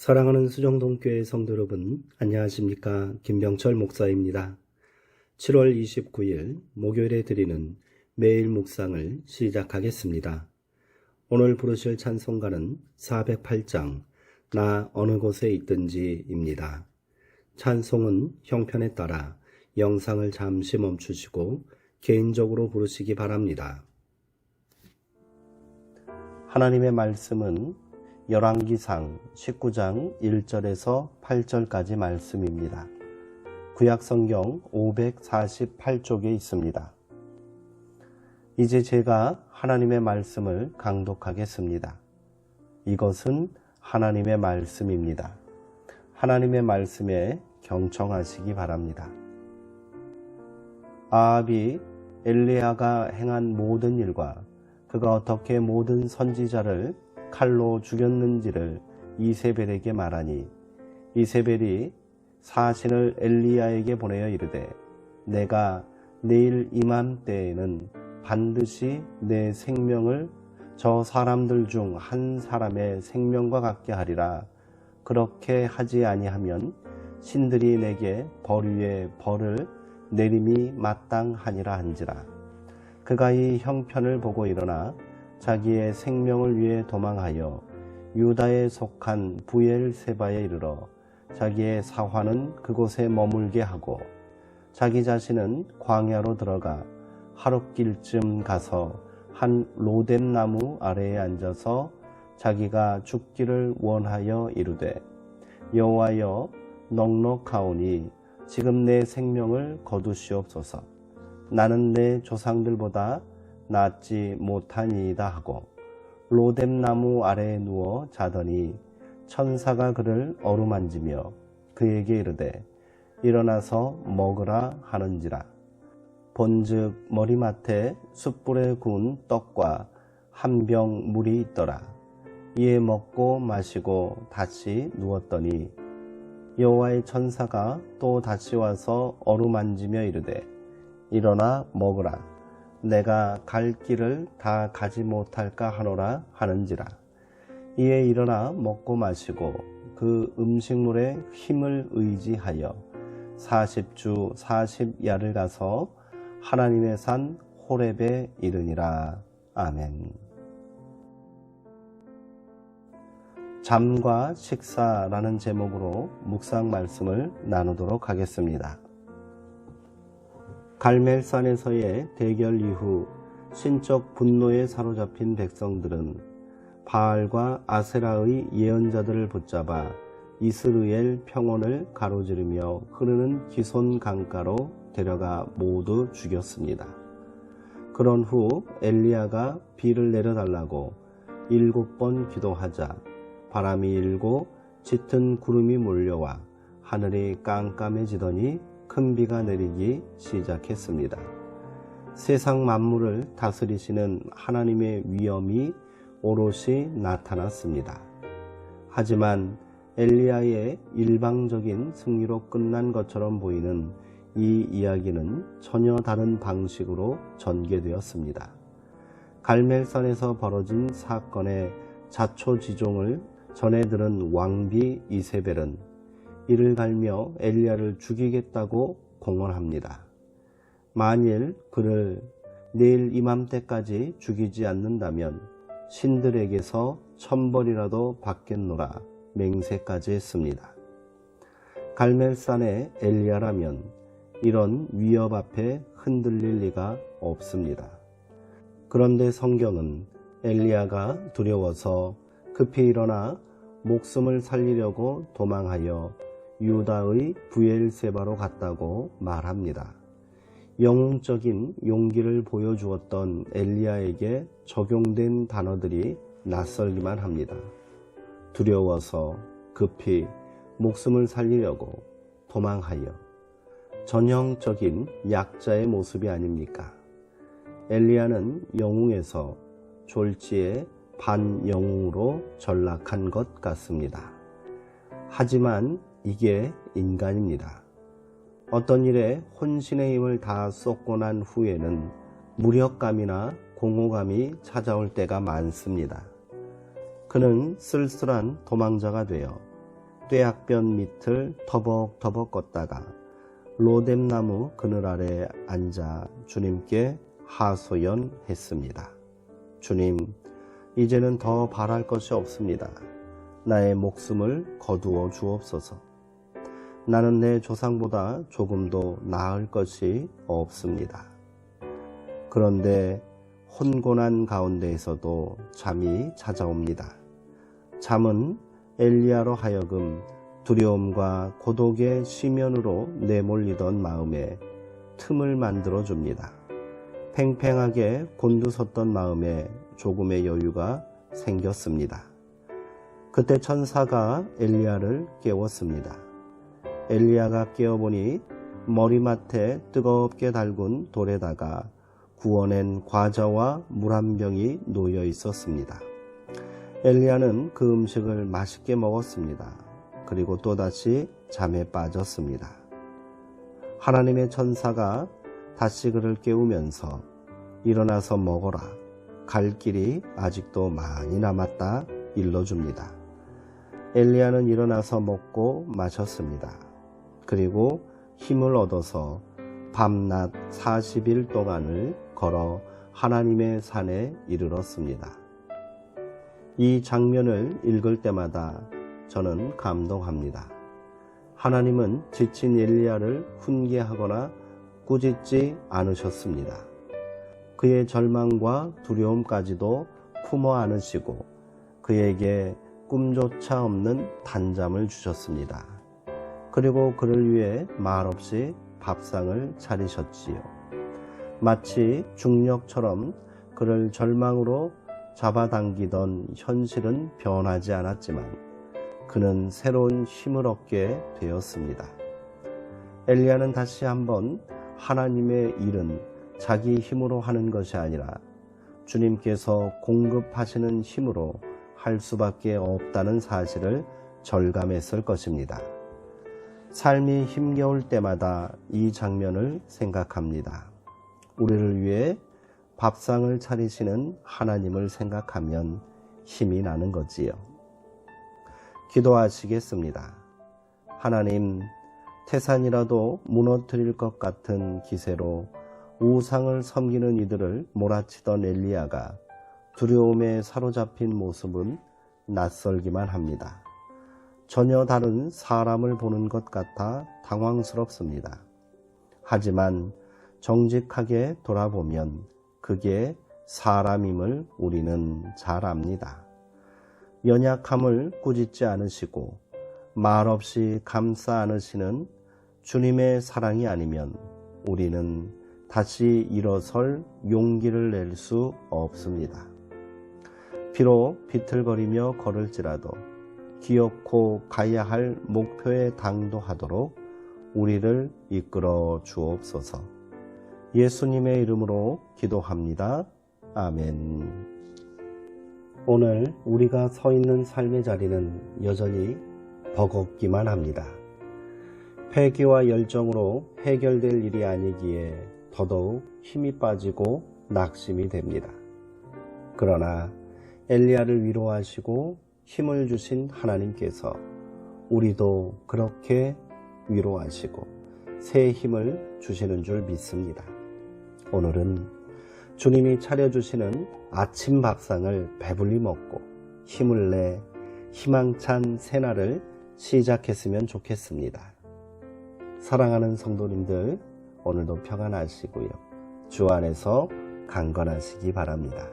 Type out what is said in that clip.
사랑하는 수정동교회 성도 여러분, 안녕하십니까? 김병철 목사입니다. 7월 29일 목요일에 드리는 매일 묵상을 시작하겠습니다. 오늘 부르실 찬송가는 408장 나 어느 곳에 있든지입니다. 찬송은 형편에 따라 영상을 잠시 멈추시고 개인적으로 부르시기 바랍니다. 하나님의 말씀은 열왕기상 19장 1절에서 8절까지 말씀입니다. 구약성경 548쪽에 있습니다. 이제 제가 하나님의 말씀을 강독하겠습니다. 이것은 하나님의 말씀입니다. 하나님의 말씀에 경청하시기 바랍니다. 아합이 엘리야가 행한 모든 일과 그가 어떻게 모든 선지자를 칼로 죽였는지를 이세벨에게 말하니 이세벨이 사신을 엘리야에게 보내어 이르되 내가 내일 이맘때에는 반드시 내 생명을 저 사람들 중 한 사람의 생명과 같게 하리라. 그렇게 하지 아니하면 신들이 내게 벌 위에 벌을 내림이 마땅하니라 한지라. 그가 이 형편을 보고 일어나 자기의 생명을 위해 도망하여 유다에 속한 부엘세바에 이르러 자기의 사환은 그곳에 머물게 하고 자기 자신은 광야로 들어가 하룻길쯤 가서 한 로뎀나무 아래에 앉아서 자기가 죽기를 원하여 이르되 여호와여 넉넉하오니 지금 내 생명을 거두시옵소서. 나는 내 조상들보다 낫지 못하니이다 하고 로뎀나무 아래에 누워 자더니 천사가 그를 어루만지며 그에게 이르되 일어나서 먹으라 하는지라. 본즉 머리맡에 숯불에 구운 떡과 한 병 물이 있더라. 이에 먹고 마시고 다시 누웠더니 여호와의 천사가 또 다시 와서 어루만지며 이르되 일어나 먹으라. 내가 갈 길을 다 가지 못할까 하노라 하는지라. 이에 일어나 먹고 마시고 그 음식물의 힘을 의지하여 40주 40야를 가서 하나님의 산 호렙에 이르니라. 아멘. 잠과 식사라는 제목으로 묵상 말씀을 나누도록 하겠습니다. 갈멜산에서의 대결 이후 신적 분노에 사로잡힌 백성들은 바알과 아세라의 예언자들을 붙잡아 이스르엘 평원을 가로지르며 흐르는 기손 강가로 데려가 모두 죽였습니다. 그런 후 엘리야가 비를 내려달라고 7번 기도하자 바람이 일고 짙은 구름이 몰려와 하늘이 깜깜해지더니 큰 비가 내리기 시작했습니다. 세상 만물을 다스리시는 하나님의 위엄이 오롯이 나타났습니다. 하지만 엘리야의 일방적인 승리로 끝난 것처럼 보이는 이 이야기는 전혀 다른 방식으로 전개되었습니다. 갈멜산에서 벌어진 사건의 자초지종을 전해 들은 왕비 이세벨은 이를 갈며 엘리야를 죽이겠다고 공언합니다. 만일 그를 내일 이맘때까지 죽이지 않는다면 신들에게서 천벌이라도 받겠노라 맹세까지 했습니다. 갈멜산의 엘리야라면 이런 위협 앞에 흔들릴 리가 없습니다. 그런데 성경은 엘리야가 두려워서 급히 일어나 목숨을 살리려고 도망하여 유다의 부엘세바로 갔다고 말합니다. 영웅적인 용기를 보여주었던 엘리야에게 적용된 단어들이 낯설기만 합니다. 두려워서 급히 목숨을 살리려고 도망하여 전형적인 약자의 모습이 아닙니까? 엘리야는 영웅에서 졸지에 반영웅으로 전락한 것 같습니다. 하지만 이게 인간입니다. 어떤 일에 혼신의 힘을 다 쏟고 난 후에는 무력감이나 공허감이 찾아올 때가 많습니다. 그는 쓸쓸한 도망자가 되어 떼약변 밑을 터벅터벅 걷다가 로뎀나무 그늘 아래 앉아 주님께 하소연했습니다. 주님, 이제는 더 바랄 것이 없습니다. 나의 목숨을 거두어 주옵소서. 나는 내 조상보다 조금도 나을 것이 없습니다. 그런데 혼곤한 가운데에서도 잠이 찾아옵니다. 잠은 엘리야로 하여금 두려움과 고독의 시면으로 내몰리던 마음에 틈을 만들어 줍니다. 팽팽하게 곤두섰던 마음에 조금의 여유가 생겼습니다. 그때 천사가 엘리야를 깨웠습니다. 엘리야가 깨어보니 머리맡에 뜨겁게 달군 돌에다가 구워낸 과자와 물 한 병이 놓여 있었습니다. 엘리야는 그 음식을 맛있게 먹었습니다. 그리고 또다시 잠에 빠졌습니다. 하나님의 천사가 다시 그를 깨우면서 일어나서 먹어라. 갈 길이 아직도 많이 남았다 일러줍니다. 엘리야는 일어나서 먹고 마셨습니다. 그리고 힘을 얻어서 밤낮 40일 동안을 걸어 하나님의 산에 이르렀습니다. 이 장면을 읽을 때마다 저는 감동합니다. 하나님은 지친 엘리야를 훈계하거나 꾸짖지 않으셨습니다. 그의 절망과 두려움까지도 품어 안으시고 그에게 꿈조차 없는 단잠을 주셨습니다. 그리고 그를 위해 말없이 밥상을 차리셨지요. 마치 중력처럼 그를 절망으로 잡아당기던 현실은 변하지 않았지만 그는 새로운 힘을 얻게 되었습니다. 엘리야는 다시 한번 하나님의 일은 자기 힘으로 하는 것이 아니라 주님께서 공급하시는 힘으로 할 수밖에 없다는 사실을 절감했을 것입니다. 삶이 힘겨울 때마다 이 장면을 생각합니다. 우리를 위해 밥상을 차리시는 하나님을 생각하면 힘이 나는 거지요. 기도하시겠습니다. 하나님, 태산이라도 무너뜨릴 것 같은 기세로 우상을 섬기는 이들을 몰아치던 엘리야가 두려움에 사로잡힌 모습은 낯설기만 합니다. 전혀 다른 사람을 보는 것 같아 당황스럽습니다. 하지만 정직하게 돌아보면 그게 사람임을 우리는 잘 압니다. 연약함을 꾸짖지 않으시고 말없이 감싸 안으시는 주님의 사랑이 아니면 우리는 다시 일어설 용기를 낼 수 없습니다. 비록 비틀거리며 걸을지라도 기어코 가야 할 목표에 당도하도록 우리를 이끌어 주옵소서. 예수님의 이름으로 기도합니다. 아멘. 오늘 우리가 서 있는 삶의 자리는 여전히 버겁기만 합니다. 패기와 열정으로 해결될 일이 아니기에 더더욱 힘이 빠지고 낙심이 됩니다. 그러나 엘리야를 위로하시고 힘을 주신 하나님께서 우리도 그렇게 위로하시고 새 힘을 주시는 줄 믿습니다. 오늘은 주님이 차려주시는 아침 밥상을 배불리 먹고 힘을 내 희망찬 새날을 시작했으면 좋겠습니다. 사랑하는 성도님들, 오늘도 평안하시고요. 주 안에서 강건하시기 바랍니다.